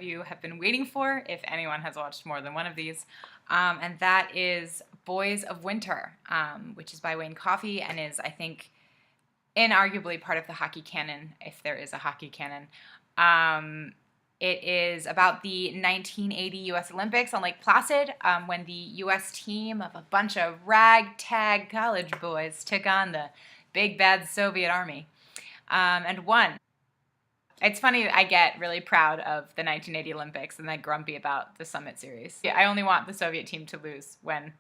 you have been waiting for, if anyone has watched more than one of these, and that is Boys of Winter, which is by Wayne Coffey and is, I think, inarguably part of the hockey canon, if there is a hockey canon. It is about the 1980 U.S. Olympics on Lake Placid, when the U.S. team of a bunch of ragtag college boys took on the big bad Soviet army and won. It's funny, I get really proud of the 1980 Olympics and then grumpy about the Summit Series. Yeah, I only want the Soviet team to lose when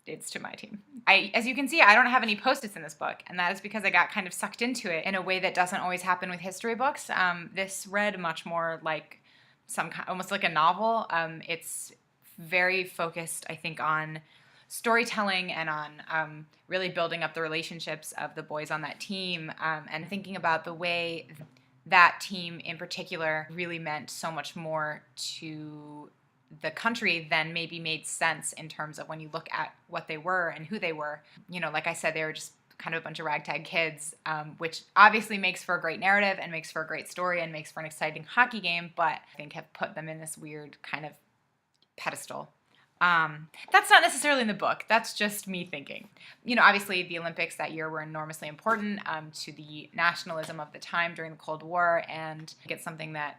it's to my team. As you can see, I don't have any Post-its in this book, and that is because I got kind of sucked into it in a way that doesn't always happen with history books. This read much more like almost like a novel. It's very focused, I think, on storytelling and on really building up the relationships of the boys on that team, and thinking about the way that team in particular really meant so much more to the country than maybe made sense in terms of when you look at what they were and who they were. You know, like I said, they were just kind of a bunch of ragtag kids, which obviously makes for a great narrative and makes for a great story and makes for an exciting hockey game, but I think have put them in this weird kind of pedestal. That's not necessarily in the book. That's just me thinking. You know, obviously the Olympics that year were enormously important to the nationalism of the time during the Cold War, and it's something that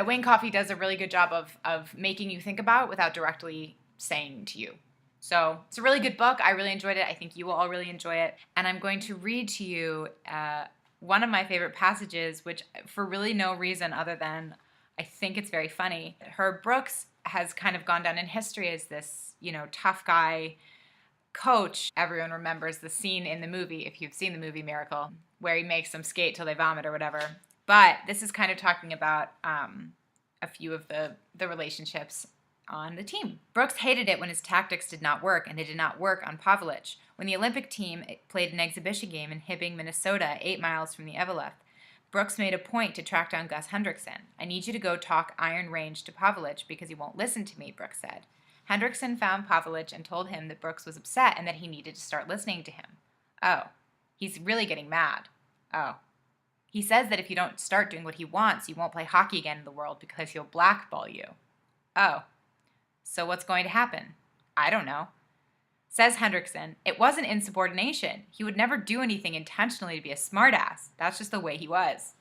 Wayne Coffey does a really good job of making you think about without directly saying to you. So it's a really good book. I really enjoyed it. I think you will all really enjoy it. And I'm going to read to you one of my favorite passages, which for really no reason other than I think it's very funny. Herb Brooks has kind of gone down in history as this, you know, tough guy coach. Everyone remembers the scene in the movie, if you've seen the movie Miracle, where he makes them skate till they vomit or whatever. But this is kind of talking about a few of the relationships on the team. Brooks hated it when his tactics did not work, and they did not work on Pavlich. When the Olympic team played an exhibition game in Hibbing, Minnesota, 8 miles from the Eveleth, Brooks made a point to track down Gus Hendrickson. "I need you to go talk Iron Range to Pavlich because he won't listen to me," Brooks said. Hendrickson found Pavlich and told him that Brooks was upset and that he needed to start listening to him. "Oh, he's really getting mad. Oh. He says that if you don't start doing what he wants, you won't play hockey again in the world because he'll blackball you." "Oh. So what's going to happen?" "I don't know." Says Hendrickson, "It wasn't insubordination. He would never do anything intentionally to be a smartass. That's just the way he was."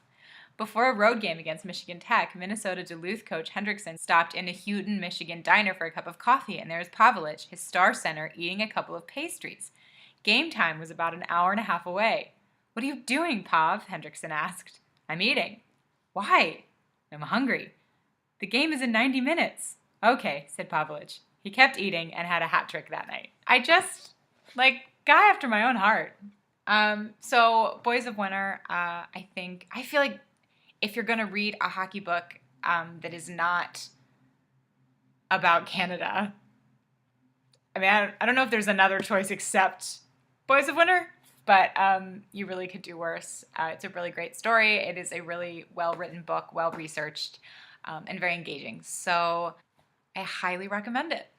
Before a road game against Michigan Tech, Minnesota Duluth coach Hendrickson stopped in a Houghton, Michigan diner for a cup of coffee, and there was Pavlich, his star center, eating a couple of pastries. Game time was about an hour and a half away. "What are you doing, Pav?" Hendrickson asked. "I'm eating." "Why?" "I'm hungry." "The game is in 90 minutes. "Okay," said Pavlich. He kept eating and had a hat trick that night. I just, guy after my own heart. So Boys of Winter, I feel like if you're going to read a hockey book that is not about Canada, I mean, I don't know if there's another choice except Boys of Winter, but you really could do worse. It's a really great story. It is a really well-written book, well-researched, and very engaging. So I highly recommend it.